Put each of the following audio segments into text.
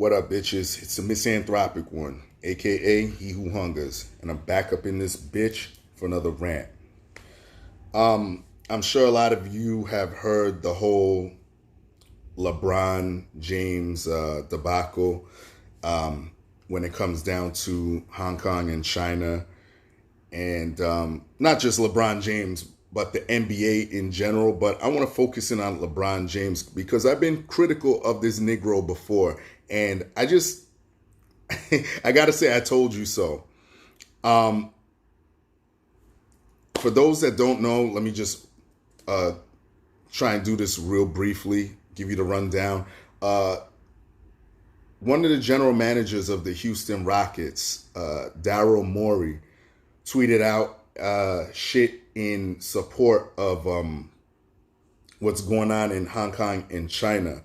What up, bitches? It's the misanthropic one, aka He Who Hungers, and I'm back up in this bitch for another rant. I'm sure a lot of you have heard the whole LeBron James debacle when it comes down to Hong Kong and China, and not just LeBron James, but the NBA in general. But I want to focus in on LeBron James because I've been critical of this Negro before, and I gotta say I told you so. For those that don't know, let me just try and do this real briefly, give you the rundown. One of the general managers of the Houston Rockets, Daryl Morey, tweeted out shit in support of what's going on in Hong Kong and China.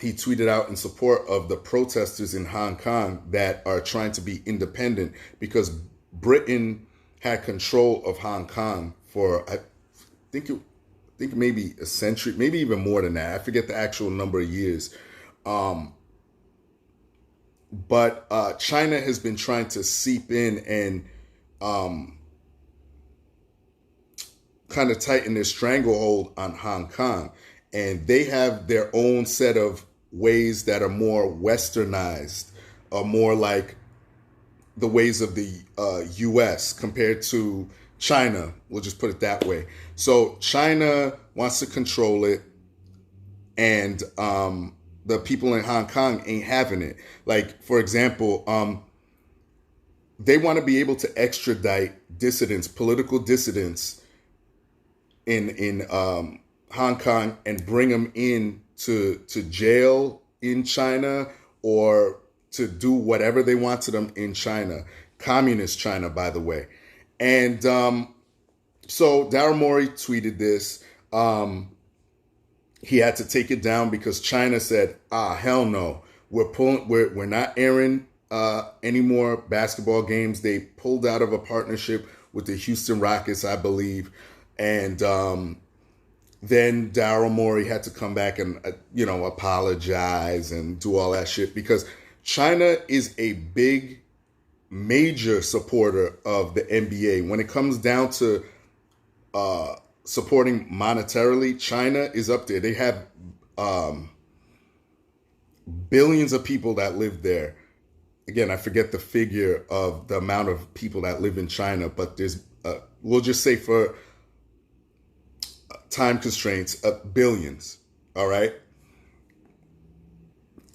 He tweeted out in support of the protesters in Hong Kong that are trying to be independent because Britain had control of Hong Kong for, I think maybe a century, maybe even more than that. I forget the actual number of years. But China has been trying to seep in and kind of tighten their stranglehold on Hong Kong. And they have their own set of ways that are more westernized, or more like the ways of the U.S. compared to China. We'll just put it that way. So China wants to control it, and the people in Hong Kong ain't having it. Like, for example, they want to be able to extradite dissidents, political dissidents in Hong Kong and bring them in to jail in China, or to do whatever they want to them in China. Communist China, by the way. And so Daryl Morey tweeted this. He had to take it down because China said, hell no. We're not airing any more basketball games. They pulled out of a partnership with the Houston Rockets, I believe. And then Daryl Morey had to come back and, apologize and do all that shit, because China is a big, major supporter of the NBA. When it comes down to supporting monetarily, China is up there. They have billions of people that live there. Again, I forget the figure of the amount of people that live in China, but there's, we'll just say for time constraints, billions. All right.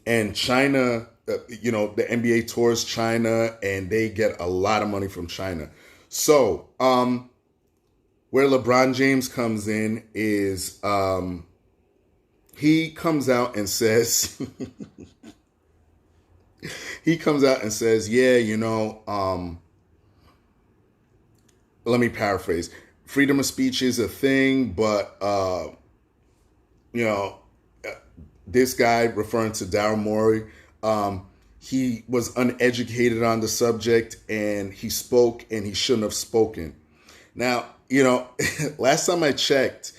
And China, the NBA tours China, and they get a lot of money from China. So, where LeBron James comes in is he comes out and says, let me paraphrase. Freedom of speech is a thing, but, this guy, referring to Daryl Morey, he was uneducated on the subject, and he spoke and he shouldn't have spoken. Now, last time I checked,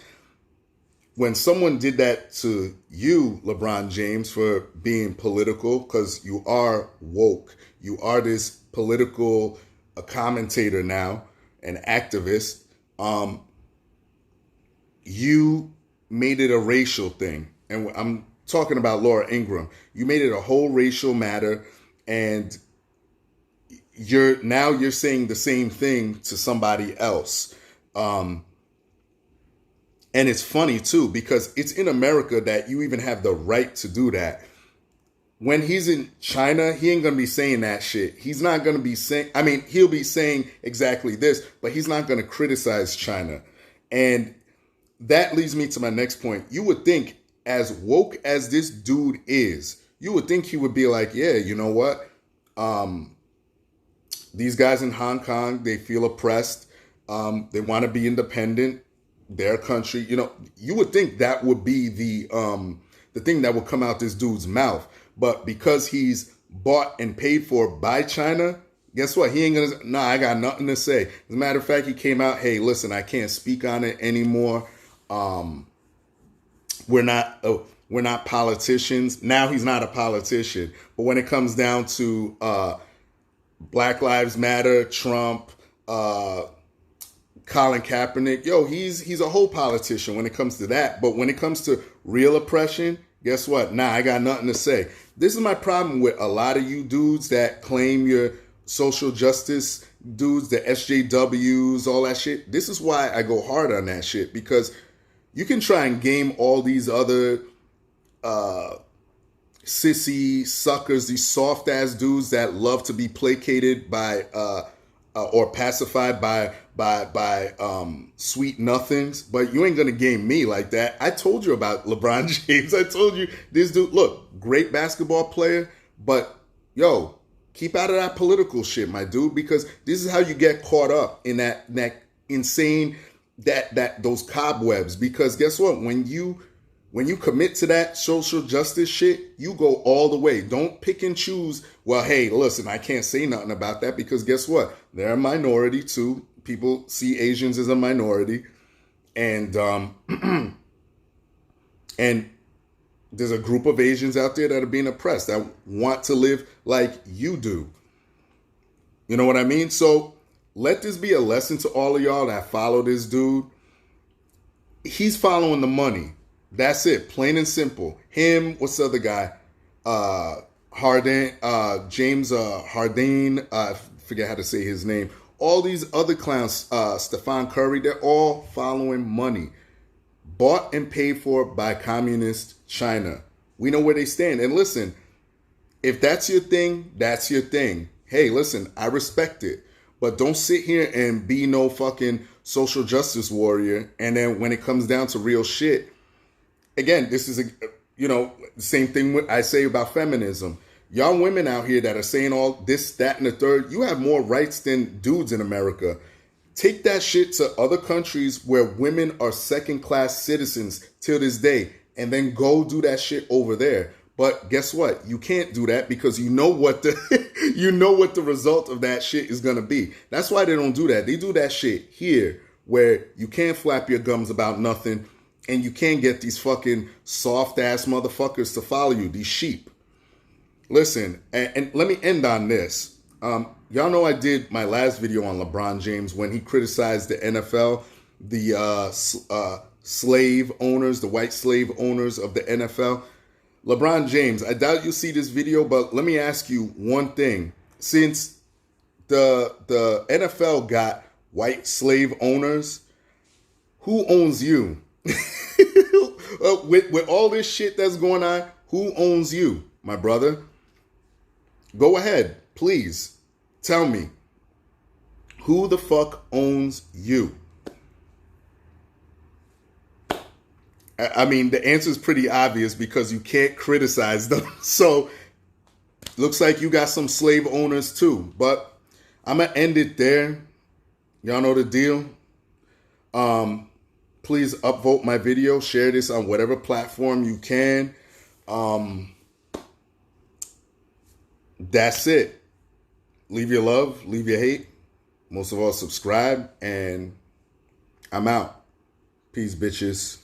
when someone did that to you, LeBron James, for being political, because you are woke, you are this political commentator now, an activist, you made it a racial thing. And I'm talking about Laura Ingraham. You made it a whole racial matter, and you're saying the same thing to somebody else. And it's funny too, because it's in America that you even have the right to do that. When he's in China, he ain't gonna be saying that shit. He's not gonna be saying, he'll be saying exactly this, but he's not gonna criticize China. And that leads me to my next point. You would think, as woke as this dude is, you would think he would be like, yeah, you know what? These guys in Hong Kong, they feel oppressed. They want to be independent, their country. You would think that would be the thing that would come out this dude's mouth. But because he's bought and paid for by China, guess what? He ain't gonna, I got nothing to say. As a matter of fact, he came out, hey, listen, I can't speak on it anymore. We're not, we're not politicians. Now he's not a politician. But when it comes down to Black Lives Matter, Trump, Colin Kaepernick, he's a whole politician when it comes to that. But when it comes to real oppression, guess what? Nah, I got nothing to say. This is my problem with a lot of you dudes that claim you're social justice dudes, the SJWs, all that shit. This is why I go hard on that shit, because you can try and game all these other sissy suckers, these soft ass dudes that love to be placated by or pacified by sweet nothings, but you ain't gonna game me like that. I told you about LeBron James. I told you this dude, look, great basketball player, but keep out of that political shit, my dude, because this is how you get caught up in that insane those cobwebs. Because guess what? When you commit to that social justice shit, you go all the way. Don't pick and choose. Well, hey, listen, I can't say nothing about that because guess what? They're a minority too. People see Asians as a minority, and and there's a group of Asians out there that are being oppressed that want to live like you do. You know what I mean? So let this be a lesson to all of y'all that follow this dude. He's following the money. That's it. Plain and simple. Him, what's the other guy? James Harden. I forget how to say his name. All these other clowns, Stephen Curry, they're all following money. Bought and paid for by communist China. We know where they stand. And listen, if that's your thing, that's your thing. Hey, listen, I respect it. But don't sit here and be no fucking social justice warrior. And then when it comes down to real shit, again, this is the same thing I say about feminism. Y'all women out here that are saying all this, that, and the third, you have more rights than dudes in America. Take that shit to other countries where women are second-class citizens till this day, and then go do that shit over there. But guess what? You can't do that because you know what the result of that shit is gonna be. That's why they don't do that. They do that shit here where you can't flap your gums about nothing, and you can't get these fucking soft-ass motherfuckers to follow you, these sheep. Listen, and let me end on this. Y'all know I did my last video on LeBron James when he criticized the NFL, the slave owners, the white slave owners of the NFL. LeBron James, I doubt you see this video, but let me ask you one thing. Since the NFL got white slave owners, who owns you? With all this shit that's going on, who owns you, my brother? Go ahead, please. Tell me. Who the fuck owns you? I mean, the answer is pretty obvious because you can't criticize them. So, looks like you got some slave owners too. But I'm going to end it there. Y'all know the deal. Please upvote my video. Share this on whatever platform you can. That's it. Leave your love. Leave your hate. Most of all, subscribe. And I'm out. Peace, bitches.